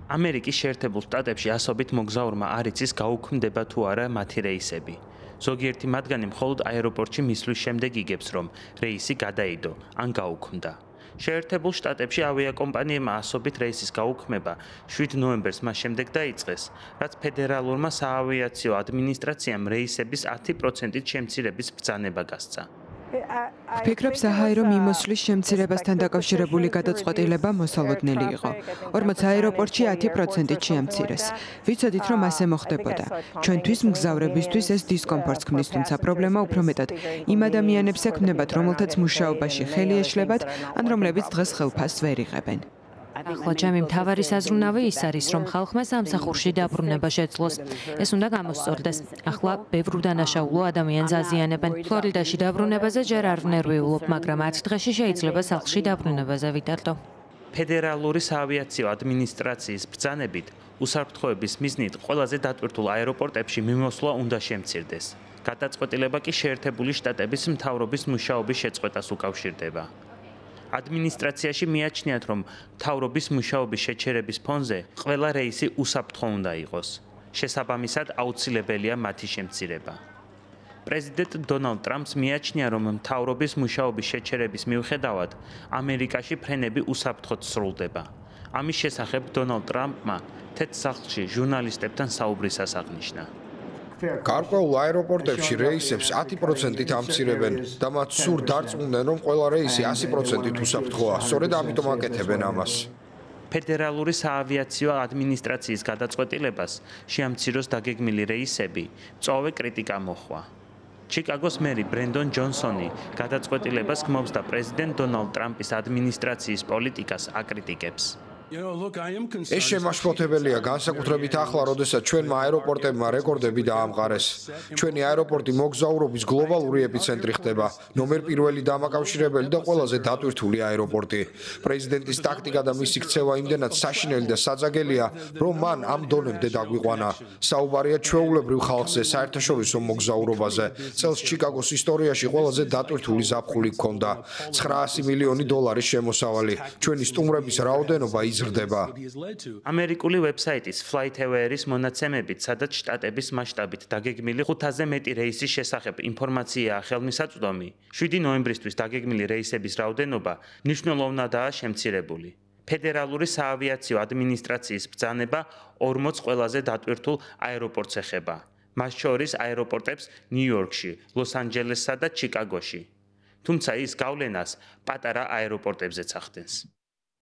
ამერიკის შეერთებულ შტატებში ასობით მოგზაურმა არ იცის გაუქმდება თუ არა მათი რეისები. ზოგიერთი მათგანი მხოლოდ აეროპორტში მისვლის შემდეგ იგებს, რომ რეისი გადაიდო ან გაუქმდა. შეერთებულ შტატებში ავიაკომპანიებმა ასობით რეისის გაუქმება 7 ნოემბერს მას შემდეგ დაიწყეს, რაც ფედერალურმა საავიაციო ადმინისტრაციამ რეისების 10%-ით შემცირების ბრძანება გასცა. ვფიქრობ, საჰაერო მიმოსვლის შემცირებასთან დაკავშირებული გადაწყვეტილება მოსალოდნელი იყო. 40 აეროპორტში 10%-ით შეამცირეს. ვიცოდით, რომ ასე მოხდებოდა. ჩვენთვის მგზავრებისთვის ეს დისკომფორტს ქმნის, თუმცა პრობლემა უფრო მეტად იმ ადამიანებს ექმნებათ, რომელთაც მუშაობაში ხელი ეშლებათ, ან რომლებიც დღეს ხელფასს ვერ იღებენ. ახლა ჩემი მთავარი საზრუნავი ის არის, რომ ხალხმა სამსახურში დაბრუნება შეძლოს. ეს უნდა გამოსწორდეს. ახლა ბევრ უდანაშაულო ადამიანს აზიანებენ. ფლორიდაში დაბრუნებაზე ჯერ არ ვნერვიულობ, მაგრამ 10 დღეში შეიძლება სახლში დაბრუნებაზე ვიტარდო. ფედერალური საავიაციო ადმინისტრაციის ბრძანებით, უსაფრთხოების მიზნით ყველაზე დატვირთულ აეროპორტებში მიმოსვლა უნდა შემცირდეს. გადაწყვეტილება კი შეერთებული შტატების მთავრობის მუშაობის შეწყვეტას უკავშირდება. ადმინისტრაციაში მიაჩნიათ, რომ მთავრობის მუშაობის შეჩერების ფონზე ყველა რეისი უსაფრთხო უნდა იყოს. შესაბამისად, აუცილებელია მათი შემცირება. პრეზიდენტ დონალდ ტრამპს მიაჩნია, რომ მთავრობის მუშაობის შეჩერების მიუხედავად, ამერიკაში ფრენები უსაფრთხოდ სრულდება. ამის შესახებ დონალდ ტრამპმა თეთრ სახლში ჟურნალისტებთან საუბრისას აღნიშნა. გარკვეულ აეროპორტებში რეისებს 10%-ით ამცირებენ და მათ სურთ დარწმუნდნენ, რომ ყველა რეისი 100%-ით უსაფრთხოა. სწორედ ამიტომ აკეთებენ ამას. ფედერალური საავიაციო ადმინისტრაციის გადაწყვეტილებას შეამციროს დაგეგმილი რეისები, მწვავე კრიტიკა მოჰყვა. ჩიკაგოს მერი ბრენდონ ჯონსონი გადაწყვეტილებას გმობს და პრეზიდენტ დონალდ ტრამპის ადმინისტრაციის პოლიტიკას აკრიტიკებს. ეს შემაშფოთებელია, განსაკუთრებით ახლა, როდესაც ჩვენმა აეროპორტებმა რეკორდები დაამყარეს. ჩვენი აეროპორტი მოგზაურობის გლობალური ეპიცენტრი ხდება, ნომერ პირველი დამაკავშირებელი და ყველაზე დატვირთული აეროპორტი. პრეზიდენტის ტაქტიკა და მისი ქცევა იმდენად საშინელი და საძაგელია, რომ მან ამ დონემდე დაგვიყვანა. საუბარია ჩვეულებრივ ხალხზე, საერთაშორისო მოგზაურობაზე. წელს ჩიკაგოს ისტორიაში ყველაზე დატვირთული ზაფხული ჰქონდა. $900 მილიონი შემოსავალი. ჩვენი სტუმრების რაოდენობა იზრდება. ამერიკული ვებსაიტის FlightAware-ის მონაცემებით, სადაც შტატების მასშტაბით დაგეგმილი 500-ზე მეტი რეისის შესახებ ინფორმაციაა ხელმისაწვდომი, 7 ნოემბრისთვის დაგეგმილი რეისების რაოდენობა მნიშვნელოვნადაა შემცირებული. ფედერალური საავიაციო ადმინისტრაციის ბრძანება 40 ყველაზე დატვირთულ აეროპორტს ეხება. მას შორის აეროპორტებს ნიუ-იორკში, ლოს-ანჯელესსა და ჩიკაგოში. თუმცა ის გავლენას პატარა აეროპორტებზეც ახდენს.